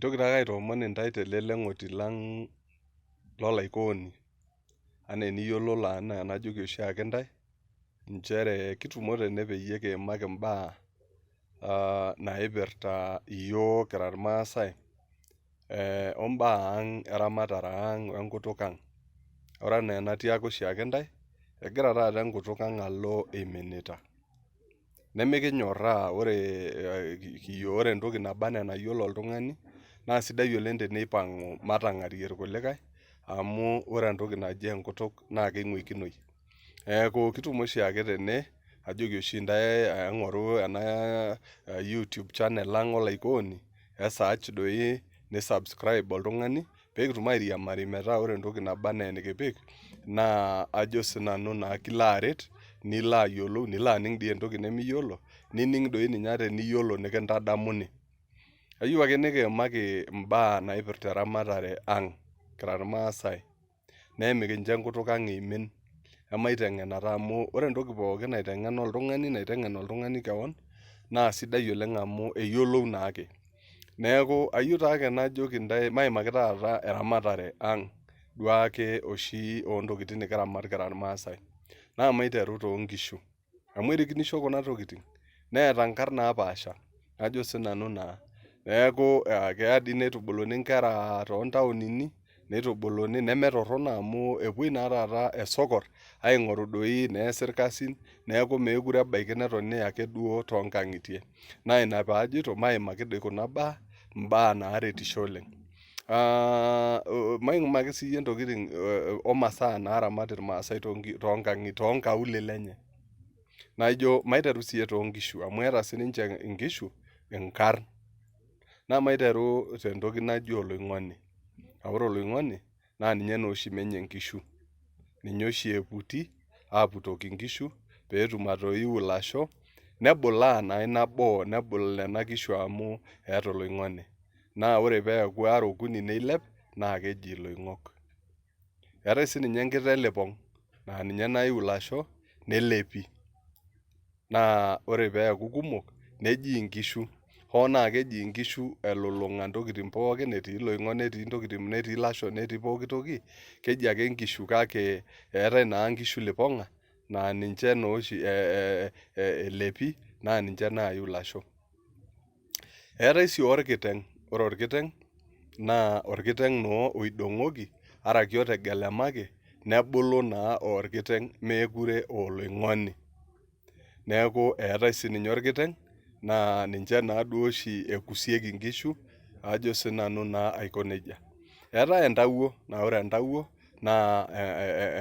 Kitokita ake aitoomon intae tele leng'oti lang lolaikooni anaa eniyiolo anaa enajoki oshiake intae nchere kitumo tene peyie kiimaki imbaa naipirta iyiok kira irmaasai ombaa ang eramatare ang wenkutuk ang. Ore enaa enatiaka oshiake intae, egira taata enkutuk ang alo eiminita. Nemikinyorraa ore entoki naba anaa enayiolo oltung'ani naa sidai oleng teneipang'u matang'arie irkulikae amu ore entoki naji enkutuk naa keing'uikinoi. Neeku kitumo oshiake tene, ajoki oshi intae eng'oru ena YouTube channel ang Olaikooni, search doi ni subscribe oltung'ani peekitum airiamari metaa ore entoki naba anaa enikipik naa ajo sinanu naa kilo aret, nilo ayiolou, nilo aning dii entoki nemiyiolo, nining doi ninye ata eniyiolo nikintadamuni. Ayieu ake nikiimaki imbaa naipirta eramatare ang kira irmaasai neemikincho enkutuk ang eimin emaiteng'enata amu ore entoki pookin naiteng'ena oltung'ani, naiteng'en oltung'ani kewon naa sidai oleng amu eyiolou naake. Neeku ayieu taake najoki intae maimaki taata eramatare ang duake oshi ontokiting nikiramat kira irmaasai. Naa maiteru toonkishu amu erikinisho kuna tokiting, neeta nkarn napaasha, ajo sinanu naa. Neeku keya dii neitubuluni nkera toontaonini, neitubuluni nemetorrono amu epuoi naa taata esokor aing'oru doi neesi irkasin, neeku meekure ebaiki netoni ake duo toonkang'itie. Naa ina paajito maimaki doi kuna baa, imbaa naaretisho oleng. Maimaki siyie intokiting omasaa naaramat irmaasai toonkaulele enye. Naijo maiteru siiyie toonkishu amu eeta sininche inkishu inkarn. Naa maiteru tentoki naji oloing'oni. Ore oloing'oni naa ninye naa oshi menye nkishu. Ninye oshi eputi aputoki nkishu peetum atoiu ilasho, nebulaa naa ina boo, nebul nena kishu amu eeta oloing'oni. Naa ore peeku are okuni neilep naa keji iloing'ok. Eetae sininye enkiteng lipong naa ninye naiu ilasho nelepi. Naa ore peeku kumok neji inkishu. Hoo naa keji inkishu elulung'a ntokiting pookin, etii iloing'ok netii ntokiting, netii ilasho netii pooki toki, keji ake nkishu kake eetae naa nkishu lipong'a naa ninche naa oshi elepi naa ninche naiu ilasho. Eetae sii orkiteng, ore orkiteng naa orkiteng naa oidong'oki araki otegelemaki nebulu naa orkiteng meekure oloing'oni. Neeku eetae sininye orkiteng naa ninche naaduo oshi ekusieki nkishu, ajo sinanu naa aiko nejia. Eetae entawuo, naa ore entawuo naa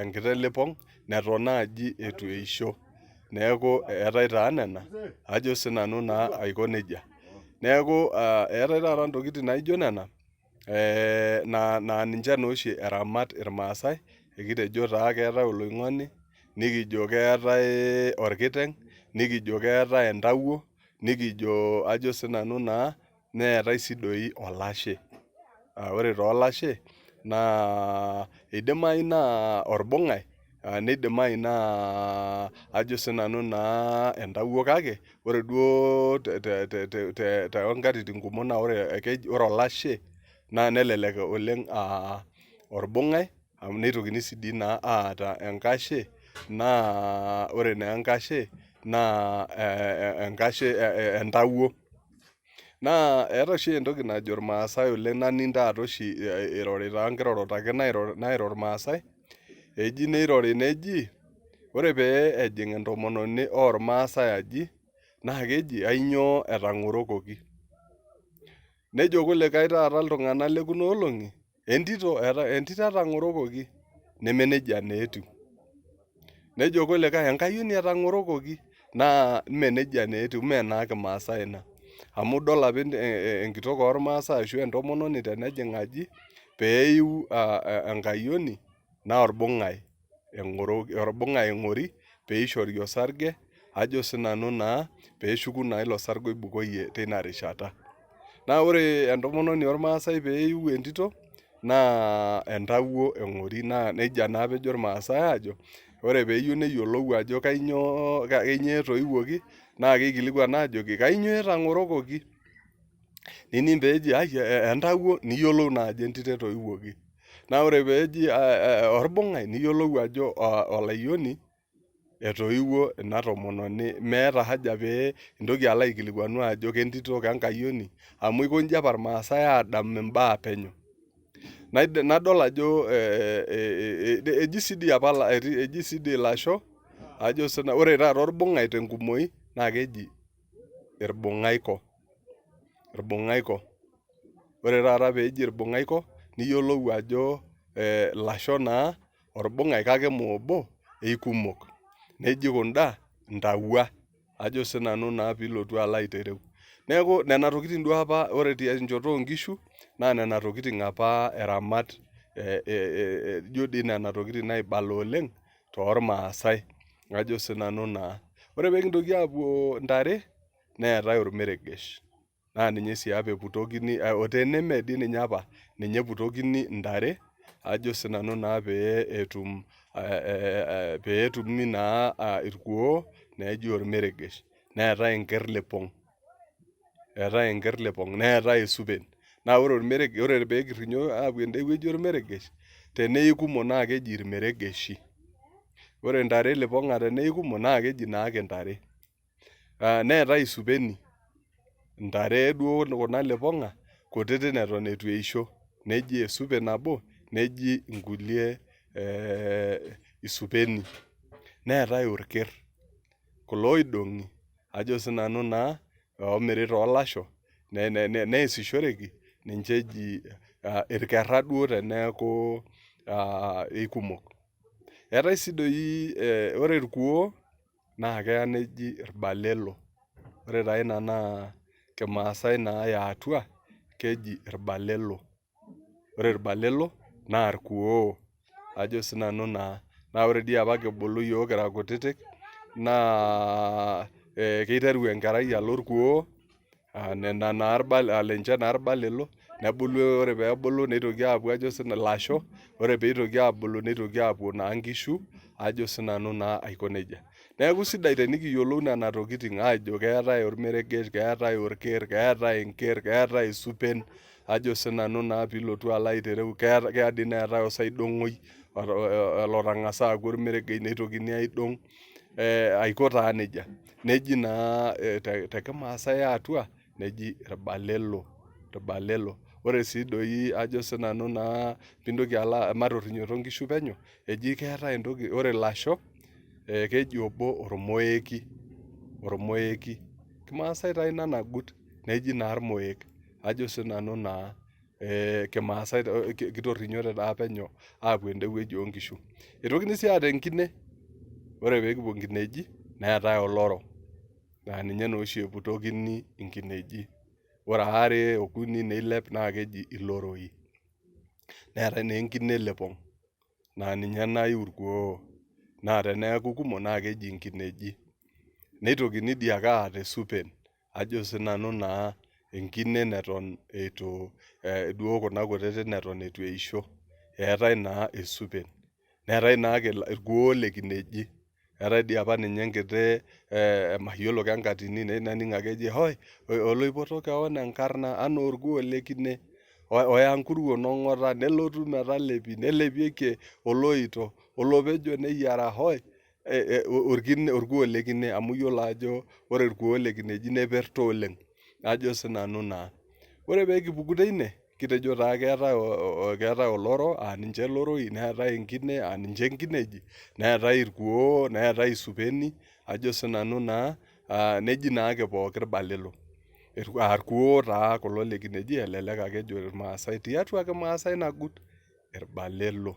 enkiteng lipong neton naaji eitu eisho. Neeku eetae taa nena, ajo sinanu naa aiko nejia. Neeku eetae taata ntokiting naijo nena naa ninche naa oshi eramat irmaasai, ekitejo taa keetae oloing'oni, nikijo keetae orkiteng, nikijo keetae entawuo, nikijo ajo sinanu naa neetae sii doi olashe. Ore taa olashe naa eidimayu naa orbung'ae, neidimayu naa ajo sinanu naa entawuo kake ore duo toonkatitin kumok naa ore olashe naa nelelek oleng orbung'ae, neitokini sii dii naa aata enkashe naa ore naa enkashe naa entawuo. Naa eetae oshi entoki najo irmaasai oleng naning taata oshi irori toonkirorot ake nairo irmaasai, eji neirori neji, ore pee ejing entomononi ormaasai aji naa keji ainyoo etang'orokoki. Nejo kulikae taata iltung'anak lekuna olong'i, entito etang'orokoki, neme nejia naa etiu. Nejo kulikae enkayioni etang'orokoki, naa mee nejia naa etiu, mee naa kimaasai ina. Amu idol apa enkitok ormaasai ashu entomononi tenejing aji peiu enkayioni naa orbung'ae eng'ori peishori osarge, ajo sinanu naa peeshuku naa ilo sarge oibukoyie teina rishata. Naa ore entomononi ormaasai peiu entito naa entawuo eng'ori, naa nejia naa apa ejo irmaasai aajo ore peeyieu neyiolou ajo kainyoo etoiwuoki naa keikilikuan aajoki kainyoo etang'orokoki. nining peeji ai entawuo niyiolou naa ajo entito etoiwuoki. Naa ore peeji orbung'ai niyiolou ajo olayioni etoiwuo ina tomononi, meeta haja pee intoki alo aikilikuanu ajo kentito kenkayioni, amu ikonji apa irmaasai aadamu imbaa penyo. Nadol ajo eji sii dii ilasho ajo ore taata orbung'ai tenkumoi naa keji irbung'aiko. Ore taata peeji irbung'aiko niyiolou ajo ilasho naa orbung'ai kake moobo eikumok. Neji kunda intawua ajo sinanu naa piilotu alo aitereu. Neeku nena tokiting duo apa ore tenchoto oonkishu naa nena tokiting apa eramat ijo dii nena tokiting naibala oleng tormaasai ajo sinanu naa. Ore peekintoki aapuo ntare neetae ormeregesh naa ninye sii apa eputokini oteneme dii ninye apa ninye eputokini intare ajo sinanu naa peetumi naa irkuoo neeji ormeregesh. Neetae enkerlepong', neetae esupen. Naa ore peekirrinyo aapuo ende wueji ormeregesh, tenee kumok naa keji irmeregeshi. Ore ntare lipong'a tenee kumok naa keji naake ntare. Neetae isupeni, ntare duo kuna lipong'a kutitik neton eitu eisho, neji esupen nabo neji inkulie isupeni. Neetae orker, kulo oidong'i ajo sinanu naa oomiri toolasho neesishoreki ninche eji irkerra duo teneeku eikumok. Eetae sii doi ore irkuoo naa keya neji irbalelo. Ore taa ina naa kimaasai naa eatua keji irbalelo. Ore irbalelo naa irkuoo ajo sinanu naa. Naa ore dii apa kibulu yiok kira kutitik naa keiteru enkerai alo orkuoo ninche naa irbalelo, nebulu ore peebulu neitoki aapuo ajo sinanu ilasho, ore peitoki aabulu neitoki aapuo naa nkishu ajo sinanu naa aiko nejia. Neeku sidai tenikiyiolou nena tokiting aajo keetae ormeregesh, keetae orker, keetae enker, keetae isupen ajo sinanu naa piilotu alo aitereu. Keya dii neetae osaidong'oi lotang'asa aaku ormeregesh neitokini aidong' aiko taa nejia. Neji naa te kimaasai eatua neji irbalelo. Ore sii doi ajo sinanu naa piintoki alo matorrinyoto nkishu penyo, eji keetae entoki ore ilasho keji obo ormoeki. Kimaasai taa ina nagut, neji naa irmoek ajo sinanu naa kimaasai kitorrinyote taa penyo aapuo ende wueji oonkishu. Eitokini sii aata enkine, ore peekipuo nkineji neetae oloro naa ninye naa oshi eputokini inkineji. Ore are okuni neilep naa keji iloroi. Neetae naa enkine lipong' naa ninye naiu irkuoo naa teneeku kumok naa keji inkineji. Neitokini dii ake aata esupen ajo sinanu naa enkine neton eitu duo kuna kutitik neton eitu eisho. Eetae naa esupen. Neetae naake irkuoo lekineji. Eetae dii apa ninye enkiti mayiolo kenkatini naning' ake eji hoi oloipoto keon enkarna anaa orkuo lekine oya nkuruon ong'ota nelotu metalepi nelepieki oloito olopejo neyiara hoi orkuo lekine amu iyiolo ajo ore irkuoo lekineji neperto oleng ajo sinanu naa. Ore peekipuku teine kitejo taa keetae oloro ninche iloroi, neetae enkine ninche nkineji, neetae irkuoo, neetae isupeni ajo sinanu naa neji naake pooki irbalelo. Irkuoo taa kulo lekineji elelek ake ejo irmaasai tiatua kimaasai nagut irbalelo.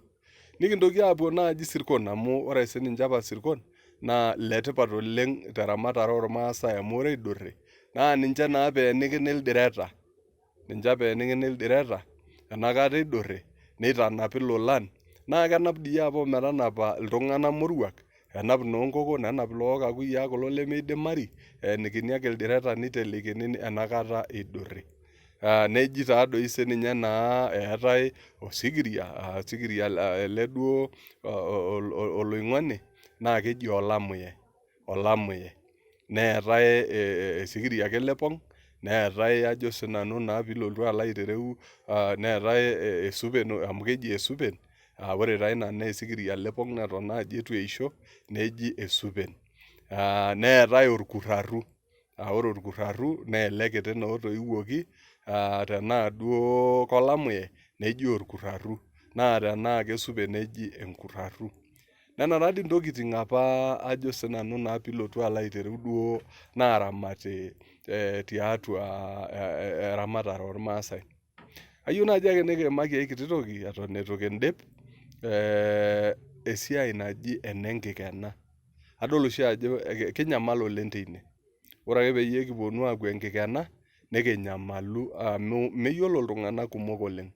Nikintoki aapuo naaji isirkon amu ore sininche apa isirkon naa iletipat oleng teramatare ormaasai amu ore idurri naa ninche naa peenikini ildireta. Enakata idurri neitanapi ilolan naa kenap dii apa ometanapa iltung'anak moruak, enap noonkokon, nenap lookakuyia kulo lemeidimari, eenikini ake ildireta neitelekini enakata idurri. Neji taa doi sininye naa eetae osikiria, ele duo oloing'oni naa keji olamuye. Neetae esikiria ake lipong' neetae ajo sinanu naa pilotu alo aitereu neetae esupen amu keji esupen, ore taa ina naa esikiria lepong neton naaji eitu eisho neji esupen. Neetae orkurraru, ore orkurraru naa ele kiti naa otoiwuoki, tenaa duo kolamuye neji orkurraru, naa tenaa kesupen neji enkurraru. Nena taadii ntokiting apa ajo sinanu naa pilotu alo aitereu duo naaramati tiatua eramatare ormaasai. Ayieu naaji ake nikiimaki ai kiti toki eton eitu kindip, esiai naji enenkikena. Adol oshi ajo kinyamal oleng teine. Ore ake peyie kiponu aapuo enkikena, nikinyamalu amu meyiolo iltung'anak kumok oleng.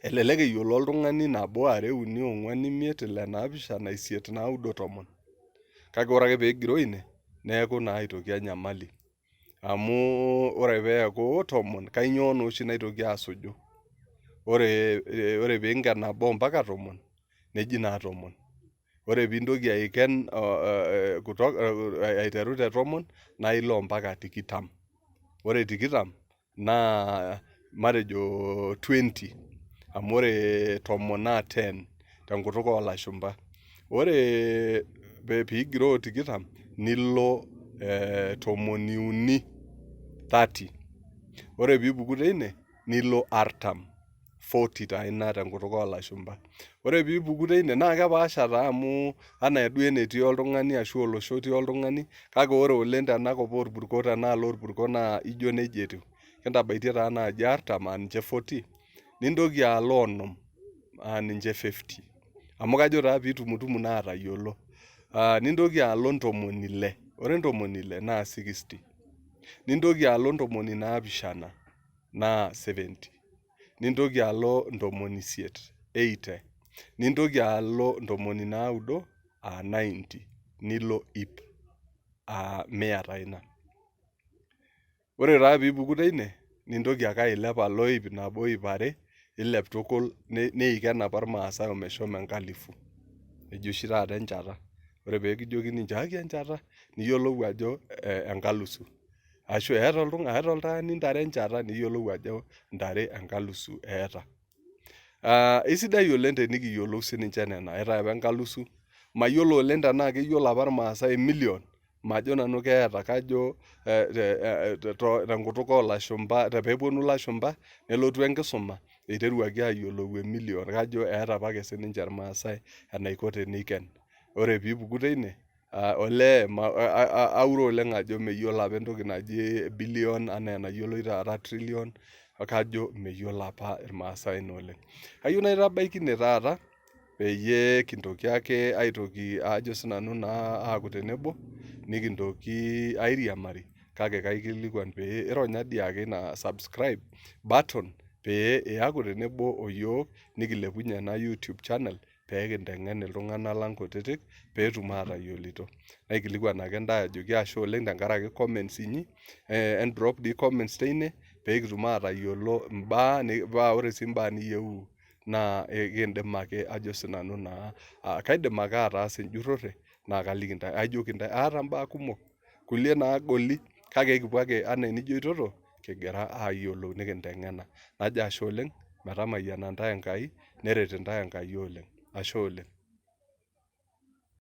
Elelek eyiolo oltung'ani nabo are uni ong'uan imiet ile naapishana isiet naudo tomon. Kake ore ake pegiroo ine, neeku naa aitoki enyamali. Amu ore peeku tomon, kainyoo naa oshi naitoki asuju? Ore piinken nabo mpaka tomon, neji naa tomon. Ore pintoki aiken aiteru te tomon, naa ilo mpaka tikitam. Ore tikitam, naa matejo 20, amu ore tomon naa 10 tenkutuk olashumpa. Ore pigiroo tikitam, nilo tomoni uni 30. Ore pipuku teine, nilo artam 40 taa ina tenkutuk olashumpa. Ore pipuku teine naa kepaasha taa amu anaa duo enetii oltung'ani ashu olosho otii oltung'ani, kake ore oleng tenakop orpurko tenaalo orpurko naa ijo nejia etiu. Kintabaitie taa naaji artam aaninche 40, nintoki alo onom aaninche 50. Amu kajo taa pitumutumu naa atayiolo. Nintoki alo ntomoni ile. Ore ntomoni ile naa 60. Nintoki alo ntomoni naapishana naa 70. Nintoki alo ntomoni isiet 80. Nintoki alo ntomoni naudo 90. Nilo 100, 100 taa ina. Ore taa piipuku teine, nintoki ake ailep alo 100, 100, nilep tukul neiken apa irmaasai omeshomo 1000. Eji oshi taata enchata. Ore pekijokini nchooki enchata, niyiolou ajo 1000. Ashu eeta oltaani ntare enchata, niyiolou ajo ntare 1000 eeta. Isidai oleng tenikiyiolou sininche nena, eetae apa 1000, mayiolo oleng tenaa keyiolo apa irmaasai emilion, majo nanu keeta, kajo tenkutuk olashumpa peponu ilashumpa, nelotu enkisuma, iteruaki ayiolou emilion, kajo eeta apake sininche irmaasai enaiko teniken. Ore pipuku teine, olee aure oleng ajo meyiolo apa entoki naji billion anaa enayioloi taata trillion, kajo meyiolo apa irmaasai ina oleng. Ayieu naitabaiki ine taata, peyie kintoki ake aitoki ajo sinanu naa aaku tenebo, nikintoki airiamari, kake kaikilikwan pee ironya dii ake ina subscribe button, pee iyaku tenebo oyiok, nikilepunye ena YouTube channel, pekinteng'en iltung'anak lang kutitik, peetum atayiolito. Naikilikuan ake ntae ajoki ashe oleng tenkaraki comments inyi, drop dii comments teine, pekitum atayiolo imbaa, paa ore si mbaa niyieu naa kidim ake ajo sinanu naa, kaidim ake ataasa enjurrore, naa kaliki ntae, ajoki ntae aata mbaa kumok, kulie naagoli, kake kipuo ake anaa enijoitoto, kigira ayiolou nikinteng'ena. Najo ashe oleng, metamayiana ntae Enkai, neret intae Enkai oleng. Ashe oleng.